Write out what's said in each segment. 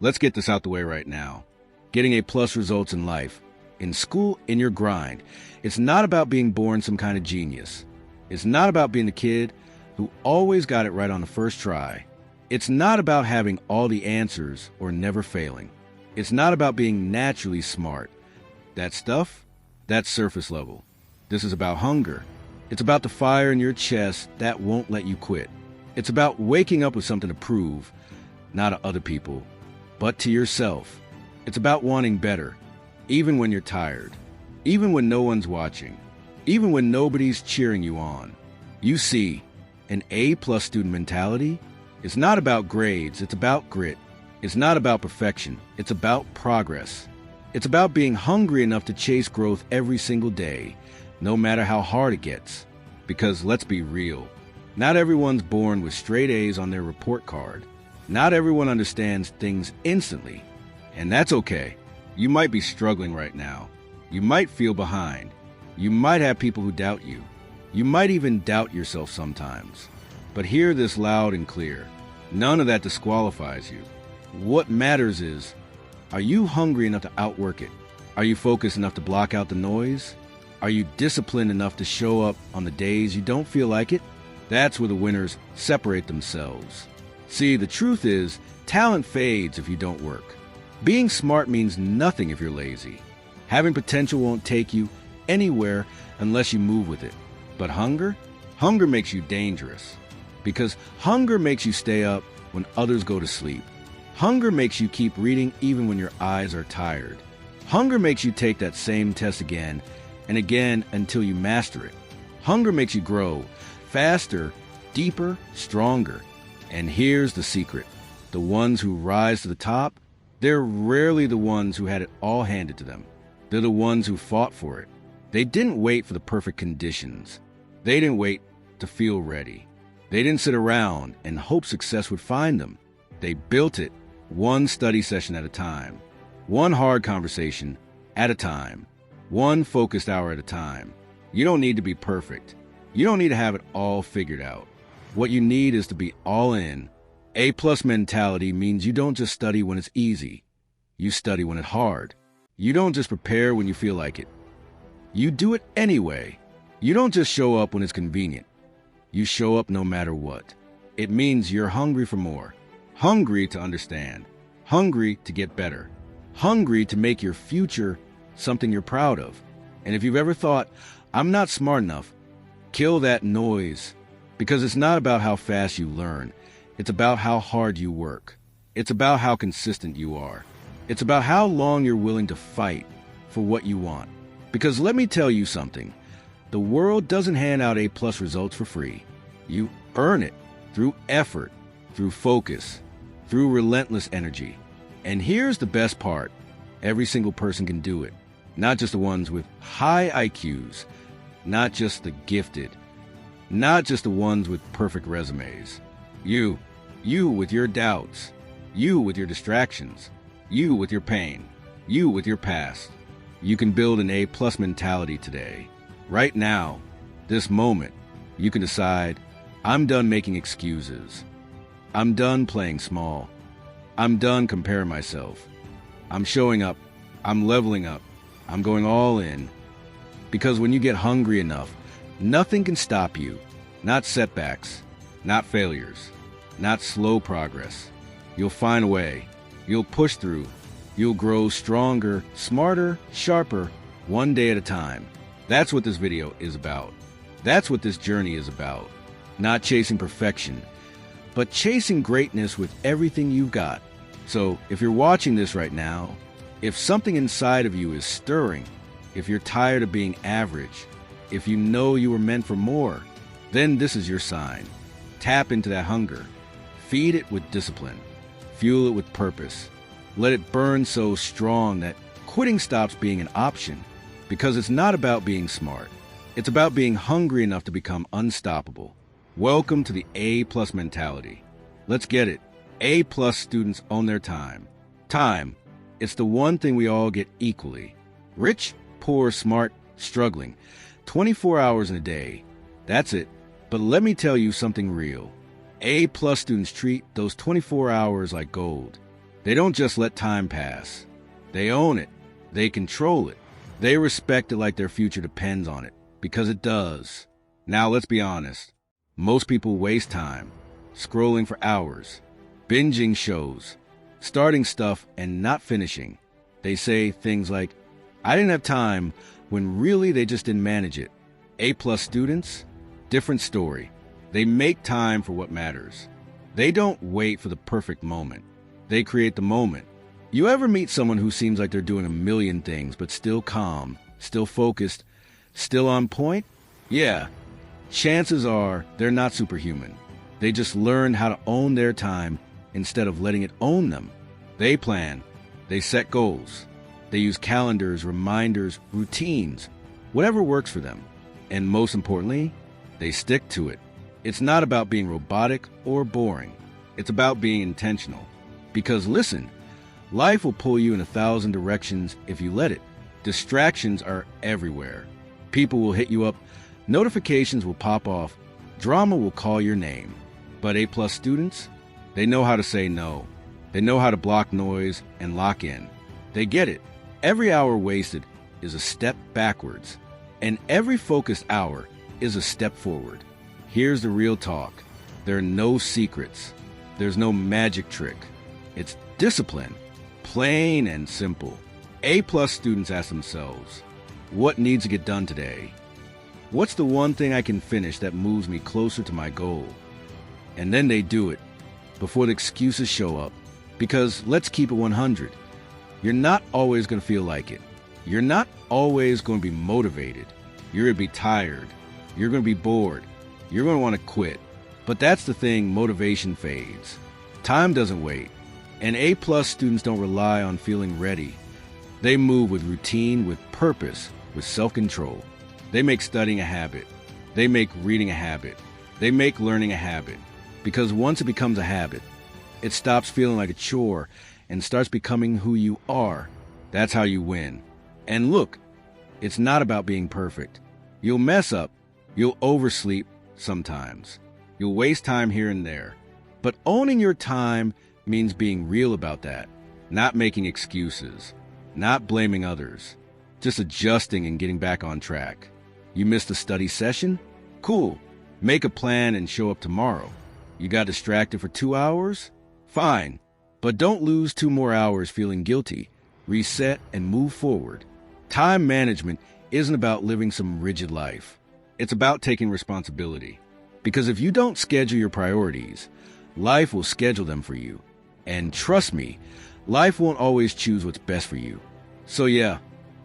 Let's get this out the way right now. Getting A-plus results in life, in school, in your grind. It's not about being born some kind of genius. It's not about being the kid who always got it right on the first try. It's not about having all the answers or never failing. It's not about being naturally smart. That stuff, that's surface level. This is about hunger. It's about the fire in your chest that won't let you quit. It's about waking up with something to prove, not to other people, but to yourself. It's about wanting better, even when you're tired, even when no one's watching, even when nobody's cheering you on. You see, an A-plus student mentality is not about grades, it's about grit. It's not about perfection, it's about progress. It's about being hungry enough to chase growth every single day, no matter how hard it gets. Because let's be real, not everyone's born with straight A's on their report card. Not everyone understands things instantly, and that's okay. You might be struggling right now. You might feel behind. You might have people who doubt you. You might even doubt yourself sometimes. But hear this loud and clear. None of that disqualifies you. What matters is, are you hungry enough to outwork it? Are you focused enough to block out the noise? Are you disciplined enough to show up on the days you don't feel like it? That's where the winners separate themselves. See, the truth is, talent fades if you don't work. Being smart means nothing if you're lazy. Having potential won't take you anywhere unless you move with it. But hunger? Hunger makes you dangerous. Because hunger makes you stay up when others go to sleep. Hunger makes you keep reading even when your eyes are tired. Hunger makes you take that same test again and again until you master it. Hunger makes you grow faster, deeper, stronger. And here's the secret. The ones who rise to the top, they're rarely the ones who had it all handed to them. They're the ones who fought for it. They didn't wait for the perfect conditions. They didn't wait to feel ready. They didn't sit around and hope success would find them. They built it one study session at a time, one hard conversation at a time, one focused hour at a time. You don't need to be perfect. You don't need to have it all figured out. What you need is to be all in. A-plus mentality means you don't just study when it's easy. You study when it's hard. You don't just prepare when you feel like it. You do it anyway. You don't just show up when it's convenient. You show up no matter what. It means you're hungry for more. Hungry to understand. Hungry to get better. Hungry to make your future something you're proud of. And if you've ever thought, I'm not smart enough, kill that noise. Because it's not about how fast you learn. It's about how hard you work. It's about how consistent you are. It's about how long you're willing to fight for what you want. Because let me tell you something. The world doesn't hand out A-plus results for free. You earn it through effort, through focus, through relentless energy. And here's the best part. Every single person can do it. Not just the ones with high IQs. Not just the gifted. Not just the ones with perfect resumes. You with your doubts. You with your distractions. You with your pain. You with your past. You can build an A-plus mentality today. Right now, this moment, you can decide, I'm done making excuses. I'm done playing small. I'm done comparing myself. I'm showing up. I'm leveling up. I'm going all in. Because when you get hungry enough, nothing can stop you. Not setbacks, not failures, not slow progress. You'll find a way. You'll push through. You'll grow stronger, smarter, sharper, one day at a time. That's what this video is about. That's what this journey is about. Not chasing perfection, but chasing greatness with everything you've got. So if you're watching this right now, if something inside of you is stirring, if you're tired of being average, if you know you were meant for more, then this is your sign. Tap into that hunger. Feed it with discipline. Fuel it with purpose. Let it burn so strong that quitting stops being an option. Because it's not about being smart. It's about being hungry enough to become unstoppable. Welcome to the A-plus mentality. Let's get it. A-plus students own their time. Time. It's the one thing we all get equally. Rich, poor, smart, struggling. 24 hours in a day. That's it. But let me tell you something real. A-plus students treat those 24 hours like gold. They don't just let time pass. They own it. They control it. They respect it like their future depends on it, because it does. Now let's be honest. Most people waste time, scrolling for hours, binging shows, starting stuff and not finishing. They say things like, I didn't have time, when really they just didn't manage it. A+ students, different story. They make time for what matters. They don't wait for the perfect moment. They create the moment. You ever meet someone who seems like they're doing a million things, but still calm, still focused, still on point? Yeah. Chances are they're not superhuman. They just learned how to own their time instead of letting it own them. They plan. They set goals. They use calendars, reminders, routines, whatever works for them. And most importantly, they stick to it. It's not about being robotic or boring. It's about being intentional. Because listen, life will pull you in 1,000 directions if you let it. Distractions are everywhere. People will hit you up. Notifications will pop off. Drama will call your name. But A+ students, they know how to say no. They know how to block noise and lock in. They get it. Every hour wasted is a step backwards, and every focused hour is a step forward. Here's the real talk. There are no secrets. There's no magic trick. It's discipline, plain and simple. A+ students ask themselves, what needs to get done today? What's the one thing I can finish that moves me closer to my goal? And then they do it before the excuses show up. Because let's keep it 100. You're not always going to feel like it. You're not always going to be motivated. You're going to be tired. You're going to be bored. You're going to want to quit. But that's the thing, motivation fades. Time doesn't wait. And A+ students don't rely on feeling ready. They move with routine, with purpose, with self-control. They make studying a habit. They make reading a habit. They make learning a habit. Because once it becomes a habit, it stops feeling like a chore and starts becoming who you are. That's how you win. And look, it's not about being perfect. You'll mess up. You'll oversleep sometimes. You'll waste time here and there. But owning your time means being real about that, not making excuses, not blaming others, just adjusting and getting back on track. You missed a study session? Cool. Make a plan and show up tomorrow. You got distracted for 2 hours? Fine. But don't lose 2 more hours feeling guilty. Reset and move forward. Time management isn't about living some rigid life. It's about taking responsibility. Because if you don't schedule your priorities, life will schedule them for you. And trust me, life won't always choose what's best for you. So yeah,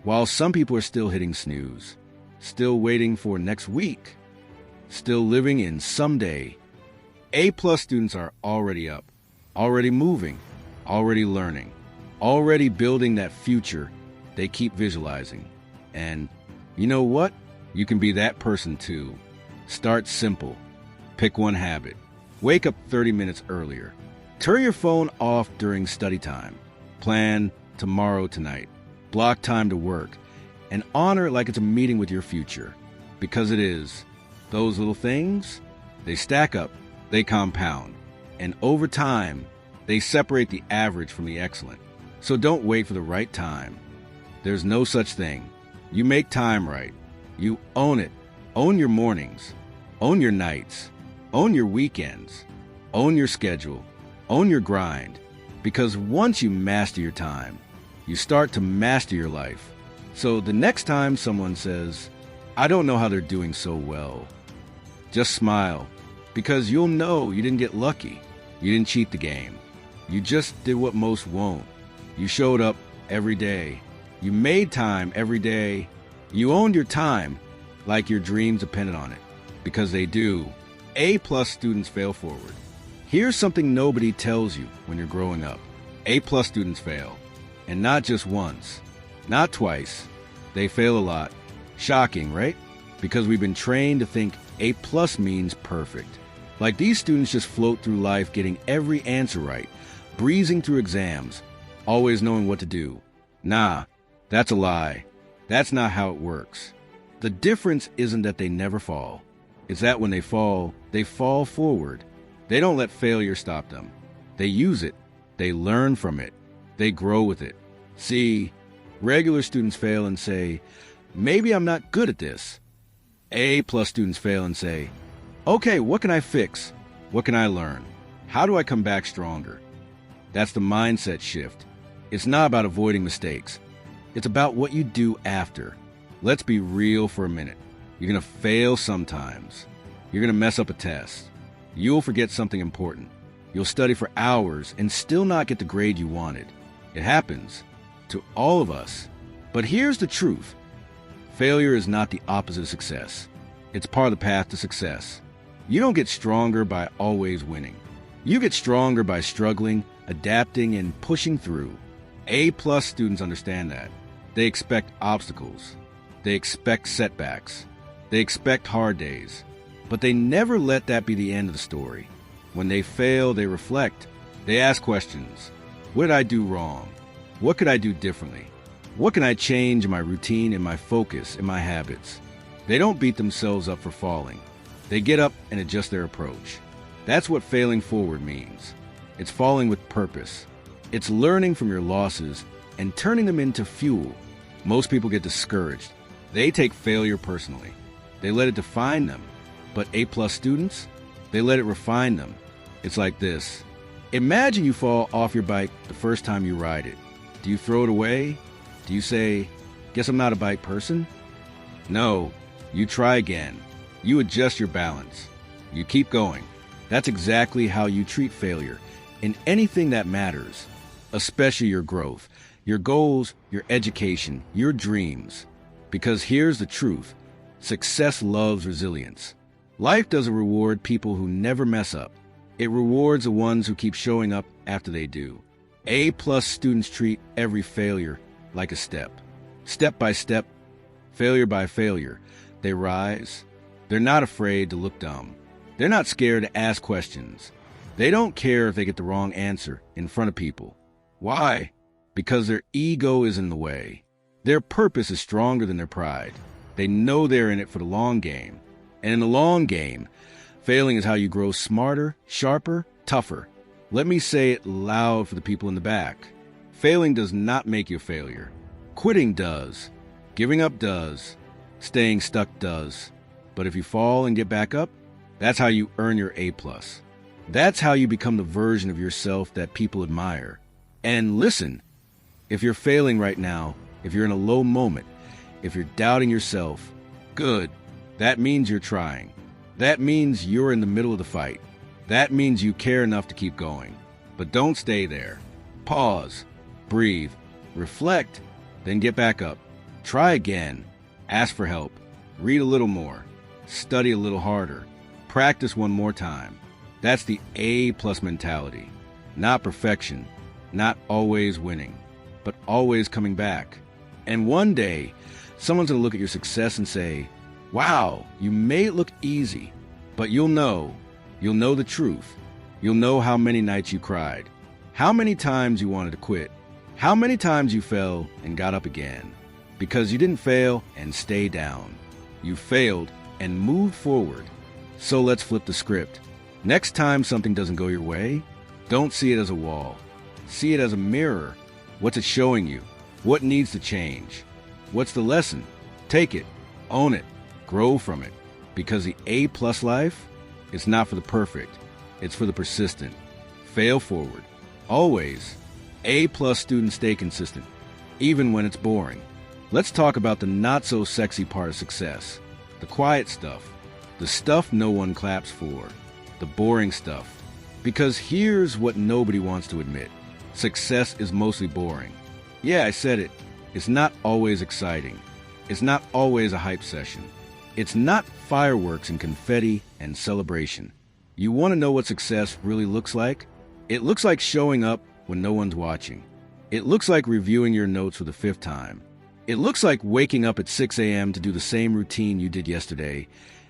while some people are still hitting snooze, still waiting for next week, still living in someday, A+ students are already up, already moving, already learning, already building that future they keep visualizing. And you know what? You can be that person too. Start simple. Pick one habit. Wake up 30 minutes earlier. Turn your phone off during study time. Plan tomorrow tonight. Block time to work. And honor it like it's a meeting with your future. Because it is. Those little things, they stack up, they compound. And over time, they separate the average from the excellent. So don't wait for the right time. There's no such thing. You make time right. You own it. Own your mornings. Own your nights. Own your weekends. Own your schedule. Own your grind. Because once you master your time, you start to master your life. So the next time someone says, I don't know how they're doing so well, just smile. Because you'll know you didn't get lucky. You didn't cheat the game. You just did what most won't. You showed up every day. You made time every day. You owned your time like your dreams depended on it. Because they do. A+ students fail forward. Here's something nobody tells you when you're growing up. A+ students fail. And not just once. Not twice. They fail a lot. Shocking, right? Because we've been trained to think A+ means perfect. Like these students just float through life getting every answer right, breezing through exams, always knowing what to do. Nah, that's a lie. That's not how it works. The difference isn't that they never fall. It's that when they fall forward. They don't let failure stop them. They use it. They learn from it. They grow with it. See, regular students fail and say, maybe I'm not good at this. A-plus students fail and say, okay, what can I fix? What can I learn? How do I come back stronger? That's the mindset shift. It's not about avoiding mistakes. It's about what you do after. Let's be real for a minute. You're going to fail sometimes. You're going to mess up a test. You'll forget something important. You'll study for hours and still not get the grade you wanted. It happens to all of us. But here's the truth. Failure is not the opposite of success. It's part of the path to success. You don't get stronger by always winning. You get stronger by struggling, adapting, and pushing through. A-plus students understand that. They expect obstacles. They expect setbacks. They expect hard days. But they never let that be the end of the story. When they fail, they reflect. They ask questions. What did I do wrong? What could I do differently? What can I change in my routine, in my focus, in my habits? They don't beat themselves up for falling. They get up and adjust their approach. That's what failing forward means. It's falling with purpose. It's learning from your losses and turning them into fuel. Most people get discouraged. They take failure personally. They let it define them. But A-plus students, they let it refine them. It's like this. Imagine you fall off your bike the first time you ride it. Do you throw it away? Do you say, guess I'm not a bike person? No, you try again. You adjust your balance. You keep going. That's exactly how you treat failure in anything that matters, especially your growth, your goals, your education, your dreams. Because here's the truth. Success loves resilience. Life doesn't reward people who never mess up. It rewards the ones who keep showing up after they do. A-plus students treat every failure like a step. Step by step, failure by failure, they rise. They're not afraid to look dumb. They're not scared to ask questions. They don't care if they get the wrong answer in front of people. Why? Because their ego is in the way. Their purpose is stronger than their pride. They know they're in it for the long game. And in the long game, failing is how you grow smarter, sharper, tougher. Let me say it loud for the people in the back. Failing does not make you a failure. Quitting does. Giving up does. Staying stuck does. But if you fall and get back up, that's how you earn your A+. That's how you become the version of yourself that people admire. And listen, if you're failing right now, if you're in a low moment, if you're doubting yourself, good. That means you're trying. That means you're in the middle of the fight. That means you care enough to keep going. But don't stay there. Pause, breathe, reflect, then get back up. Try again. Ask for help. Read a little more. Study a little harder. Practice one more time. That's the A+ mentality. Not perfection, not always winning, but always coming back. And one day, someone's going to look at your success and say, wow, you made it look easy, but you'll know the truth. You'll know how many nights you cried, how many times you wanted to quit, how many times you fell and got up again, because you didn't fail and stay down. You failed and moved forward. So let's flip the script. Next time something doesn't go your way, don't see it as a wall. See it as a mirror. What's it showing you? What needs to change? What's the lesson? Take it, own it, grow from it. Because the A+ life, it's not for the perfect. It's for the persistent. Fail forward. Always. A+ students stay consistent, even when it's boring. Let's talk about the not-so-sexy part of success. The quiet stuff. The stuff no one claps for. The boring stuff. Because here's what nobody wants to admit. Success is mostly boring. Yeah, I said it. It's not always exciting. It's not always a hype session. It's not fireworks and confetti and celebration. You want to know what success really looks like? It looks like showing up when no one's watching. It looks like reviewing your notes for the 5th time. It looks like waking up at 6 a.m. to do the same routine you did yesterday,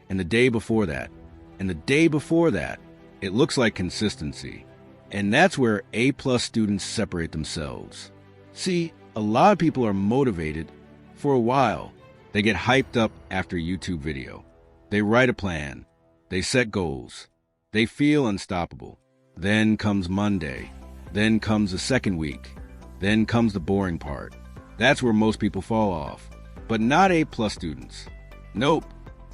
and the day before that, and the day before that. It looks like consistency. And that's where A+ students separate themselves. See, a lot of people are motivated for a while. They get hyped up after a YouTube video. They write a plan. They set goals. They feel unstoppable. Then comes Monday. Then comes the second week. Then comes the boring part. That's where most people fall off. But not A+ students. Nope.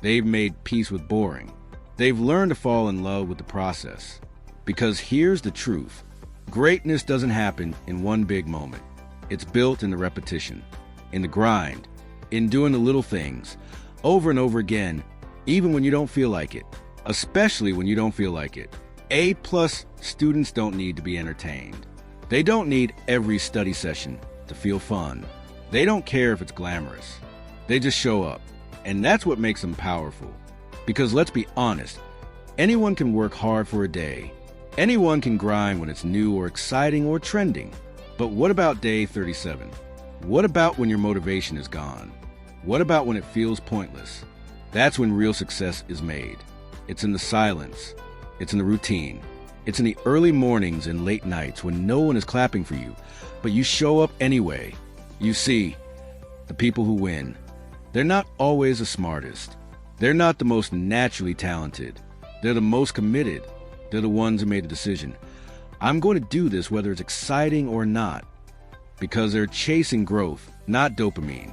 They've made peace with boring. They've learned to fall in love with the process. Because here's the truth. Greatness doesn't happen in one big moment. It's built in the repetition, in the grind, in doing the little things, over and over again, even when you don't feel like it. Especially when you don't feel like it. A+ students don't need to be entertained. They don't need every study session to feel fun. They don't care if it's glamorous. They just show up. And that's what makes them powerful. Because let's be honest, anyone can work hard for a day. Anyone can grind when it's new or exciting or trending. But what about day 37? What about when your motivation is gone? What about when it feels pointless? That's when real success is made. It's in the silence. It's in the routine. It's in the early mornings and late nights when no one is clapping for you, but you show up anyway. You see, the people who win, they're not always the smartest. They're not the most naturally talented. They're the most committed. They're the ones who made the decision. I'm going to do this whether it's exciting or not. Because they're chasing growth, not dopamine.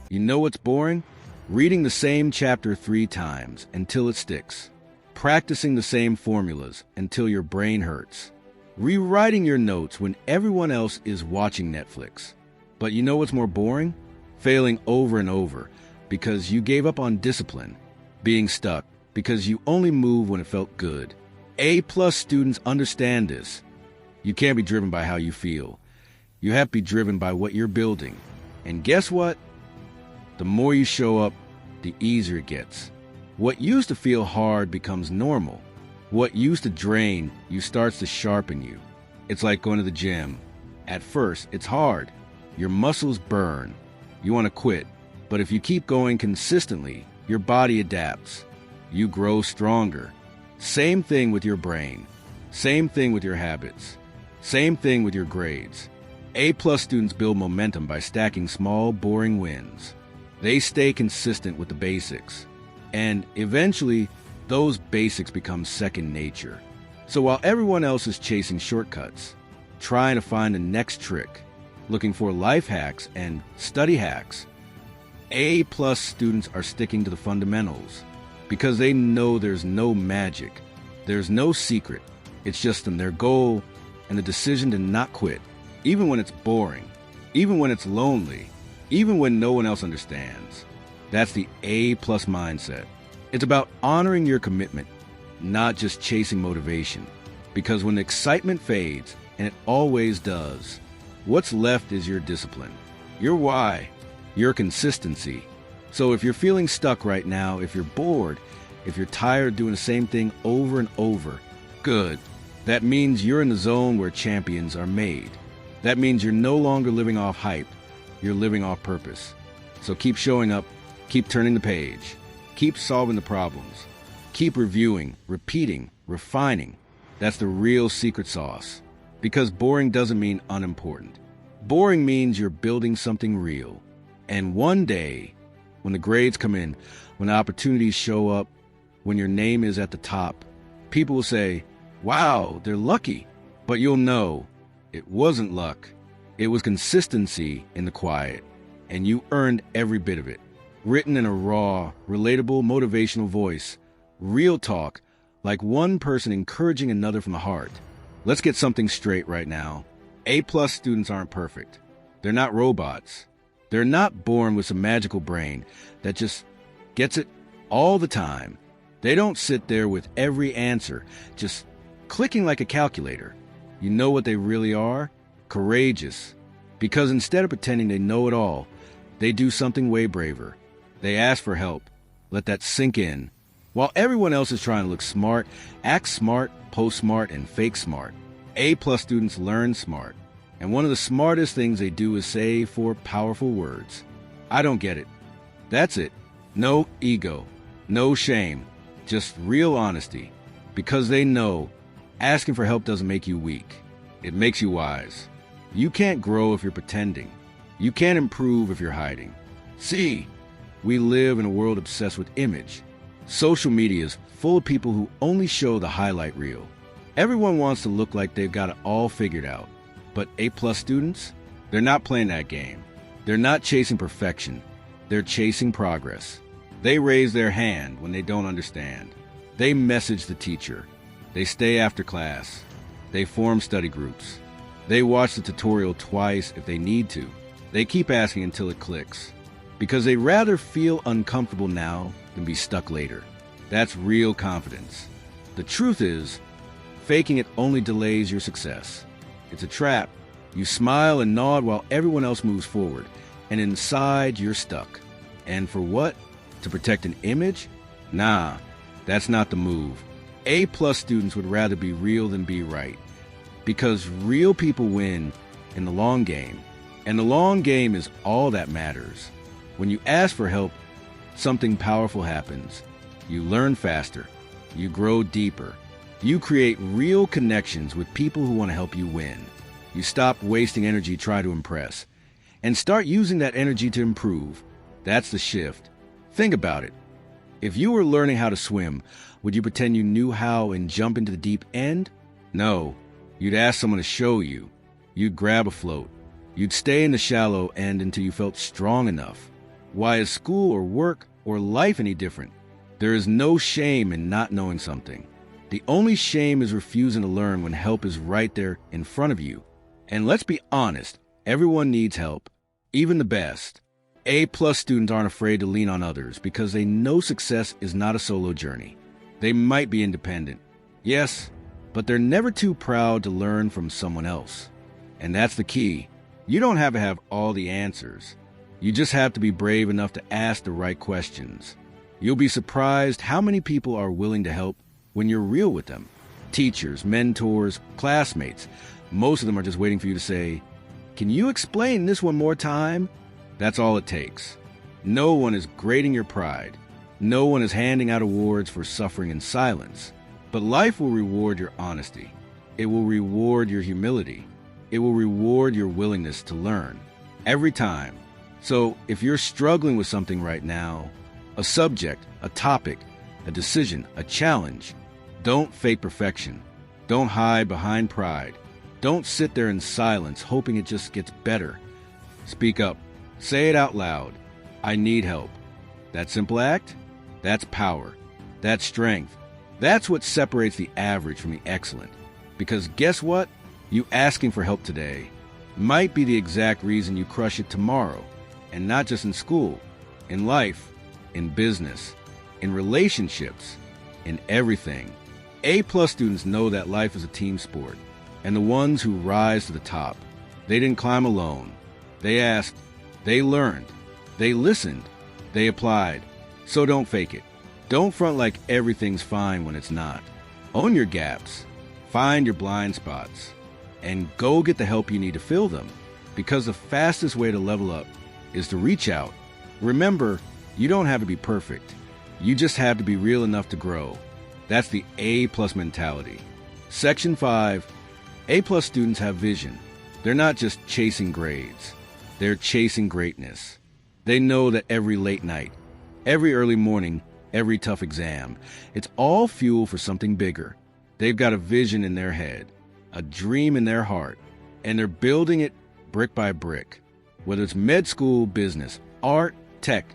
You know what's boring? Reading the same chapter 3 times until it sticks. Practicing the same formulas until your brain hurts. Rewriting your notes when everyone else is watching Netflix. But you know what's more boring? Failing over and over because you gave up on discipline. Being stuck because you only moved when it felt good. A+ students understand this. You can't be driven by how you feel. You have to be driven by what you're building. And guess what? The more you show up, the easier it gets. What used to feel hard becomes normal. What used to drain you starts to sharpen you. It's like going to the gym. At first, it's hard. Your muscles burn. You want to quit. But if you keep going consistently, your body adapts. You grow stronger. Same thing with your brain. Same thing with your habits. Same thing with your grades. A+ students build momentum by stacking small, boring wins. They stay consistent with the basics. And eventually, those basics become second nature. So while everyone else is chasing shortcuts, trying to find the next trick, looking for life hacks and study hacks, A+ students are sticking to the fundamentals because they know there's no magic, there's no secret. It's just in their goal and the decision to not quit, even when it's boring, even when it's lonely, even when no one else understands. That's the A+ mindset. It's about honoring your commitment, not just chasing motivation. Because when the excitement fades, and it always does, what's left is your discipline, your why, your consistency. So if you're feeling stuck right now, if you're bored, if you're tired of doing the same thing over and over, good. That means you're in the zone where champions are made. That means you're no longer living off hype. You're living off purpose. So keep showing up, keep turning the page, keep solving the problems, keep reviewing, repeating, refining. That's the real secret sauce. Because boring doesn't mean unimportant. Boring means you're building something real. And one day, when the grades come in, when the opportunities show up, when your name is at the top, people will say, wow, they're lucky. But you'll know it wasn't luck. It was consistency in the quiet. And you earned every bit of it. Written in a raw, relatable, motivational voice. Real talk, like one person encouraging another from the heart. Let's get something straight right now. A+ students aren't perfect. They're not robots. They're not born with some magical brain that just gets it all the time. They don't sit there with every answer, just clicking like a calculator. You know what they really are? Courageous. Because instead of pretending they know it all, they do something way braver. They ask for help. Let that sink in. While everyone else is trying to look smart, act smart, post smart, and fake smart, A+ students learn smart. And one of the smartest things they do is say 4 powerful words. I don't get it. That's it. No ego. No shame. Just real honesty. Because they know asking for help doesn't make you weak. It makes you wise. You can't grow if you're pretending. You can't improve if you're hiding. See, we live in a world obsessed with image. Social media is full of people who only show the highlight reel. Everyone wants to look like they've got it all figured out. But A-plus students, they're not playing that game. They're not chasing perfection. They're chasing progress. They raise their hand when they don't understand. They message the teacher. They stay after class. They form study groups. They watch the tutorial twice if they need to. They keep asking until it clicks. Because they'd rather feel uncomfortable now than be stuck later. That's real confidence. The truth is, faking it only delays your success. It's a trap. You smile and nod while everyone else moves forward, and inside you're stuck. And for what? To protect an image? Nah, that's not the move. A-plus students would rather be real than be right. Because real people win in the long game. And the long game is all that matters. When you ask for help, something powerful happens. You learn faster. You grow deeper. You create real connections with people who want to help you win. You stop wasting energy trying to impress and start using that energy to improve. That's the shift. Think about it. If you were learning how to swim, would you pretend you knew how and jump into the deep end? No. You'd ask someone to show you. You'd grab a float. You'd stay in the shallow end until you felt strong enough. Why is school or work or life any different? There is no shame in not knowing something. The only shame is refusing to learn when help is right there in front of you. And let's be honest, everyone needs help, even the best. A-plus students aren't afraid to lean on others because they know success is not a solo journey. They might be independent, yes, but they're never too proud to learn from someone else. And that's the key. You don't have to have all the answers. You just have to be brave enough to ask the right questions. You'll be surprised how many people are willing to help when you're real with them. Teachers, mentors, classmates. Most of them are just waiting for you to say, "Can you explain this one more time?" That's all it takes. No one is grading your pride. No one is handing out awards for suffering in silence. But life will reward your honesty. It will reward your humility. It will reward your willingness to learn. Every time. So if you're struggling with something right now, a subject, a topic, a decision, a challenge, don't fake perfection. Don't hide behind pride. Don't sit there in silence hoping it just gets better. Speak up. Say it out loud. I need help. That simple act? That's power. That's strength. That's what separates the average from the excellent. Because guess what? You asking for help today might be the exact reason you crush it tomorrow. And not just in school, in life, in business, in relationships, in everything. A-plus students know that life is a team sport. And the ones who rise to the top, they didn't climb alone. They asked, they learned, they listened, they applied. So don't fake it. Don't front like everything's fine when it's not. Own your gaps, find your blind spots, and go get the help you need to fill them. Because the fastest way to level up is to reach out. Remember, you don't have to be perfect. You just have to be real enough to grow. That's the A-plus mentality. Section 5, A-plus students have vision. They're not just chasing grades. They're chasing greatness. They know that every late night, every early morning, every tough exam, it's all fuel for something bigger. They've got a vision in their head, a dream in their heart, and they're building it brick by brick. Whether it's med school, business, art, tech,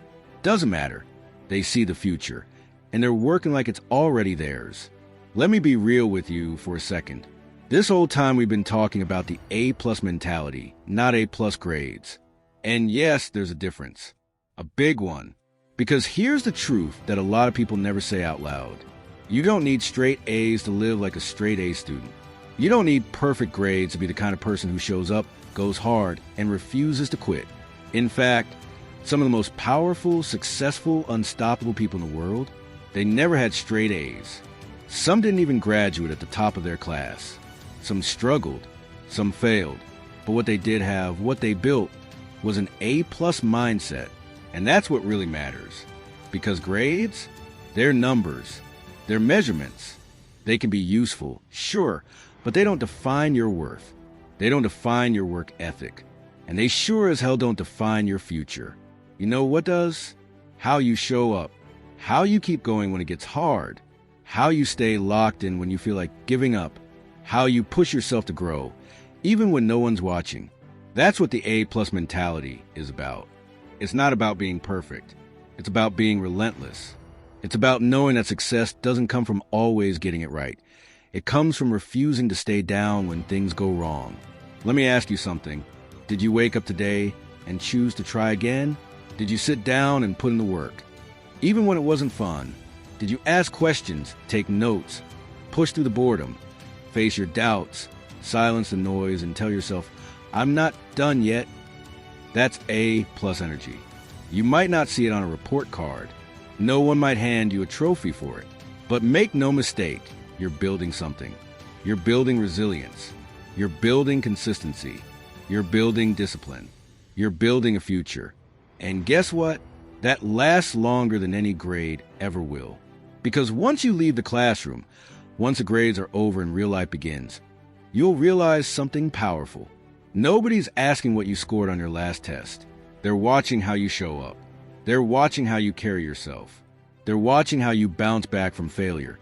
doesn't matter. They see the future, and they're working like it's already theirs. Let me be real with you for a second. This whole time we've been talking about the A-plus mentality, not A-plus grades. And yes, there's a difference. A big one. Because here's the truth that a lot of people never say out loud. You don't need straight A's to live like a straight A student. You don't need perfect grades to be the kind of person who shows up, goes hard, and refuses to quit. In fact, some of the most powerful, successful, unstoppable people in the world, they never had straight A's. Some didn't even graduate at the top of their class. Some struggled, some failed. But what they did have, what they built, was an A-plus mindset. And that's what really matters. Because grades, they're numbers, they're measurements. They can be useful, sure, but they don't define your worth. They don't define your work ethic. And they sure as hell don't define your future. You know what does? How you show up. How you keep going when it gets hard. How you stay locked in when you feel like giving up. how you push yourself to grow, even when no one's watching. That's what the A-plus mentality is about. It's not about being perfect. It's about being relentless. It's about knowing that success doesn't come from always getting it right. It comes from refusing to stay down when things go wrong. Let me ask you something. Did you wake up today and choose to try again? Did you sit down and put in the work? Even when it wasn't fun, did you ask questions, take notes, push through the boredom, face your doubts, silence the noise, and tell yourself, I'm not done yet? That's A-plus energy. You might not see it on a report card. No one might hand you a trophy for it. But make no mistake, you're building something. You're building resilience. You're building consistency. You're building discipline. You're building a future. And guess what? That lasts longer than any grade ever will. Because once you leave the classroom, once the grades are over and real life begins, you'll realize something powerful. Nobody's asking what you scored on your last test. They're watching how you show up. They're watching how you carry yourself. They're watching how you bounce back from failure,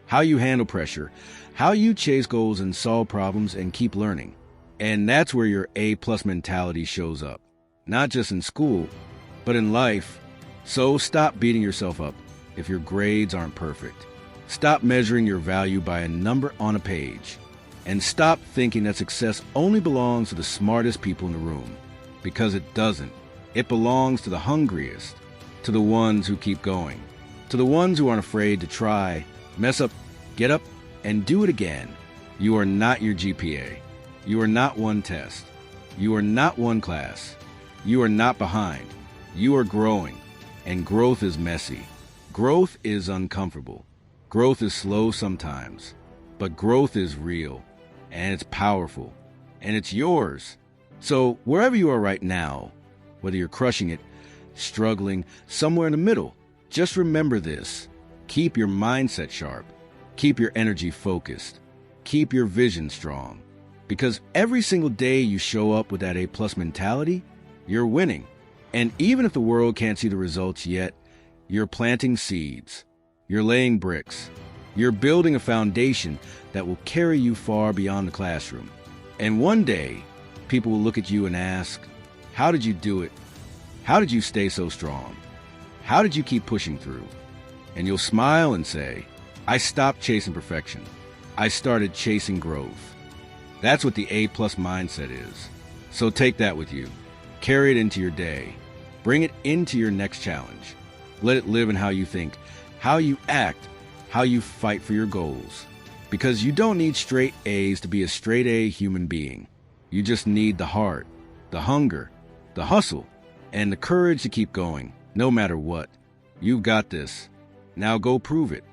how you handle pressure, how you chase goals and solve problems and keep learning. And that's where your A-plus mentality shows up, not just in school, but in life. So stop beating yourself up if your grades aren't perfect. Stop measuring your value by a number on a page. And stop thinking that success only belongs to the smartest people in the room, because it doesn't. It belongs to the hungriest, to the ones who keep going, to the ones who aren't afraid to try, mess up, get up, and do it again. You are not your GPA. You are not one test. You are not one class. You are not behind. You are growing, and growth is messy. Growth is uncomfortable. Growth is slow sometimes, but growth is real, and it's powerful, and it's yours. So wherever you are right now, whether you're crushing it, struggling, somewhere in the middle, just remember this. Keep your mindset sharp. Keep your energy focused. Keep your vision strong. Because every single day you show up with that A-plus mentality, you're winning. And even if the world can't see the results yet, you're planting seeds. You're laying bricks. You're building a foundation that will carry you far beyond the classroom. And one day, people will look at you and ask, how did you do it? How did you stay so strong? How did you keep pushing through? And you'll smile and say, I stopped chasing perfection. I started chasing growth. That's what the A-plus mindset is. So take that with you. Carry it into your day. Bring it into your next challenge. Let it live in how you think, how you act, how you fight for your goals. Because you don't need straight A's to be a straight A human being. You just need the heart, the hunger, the hustle, and the courage to keep going, no matter what. You've got this. Now go prove it.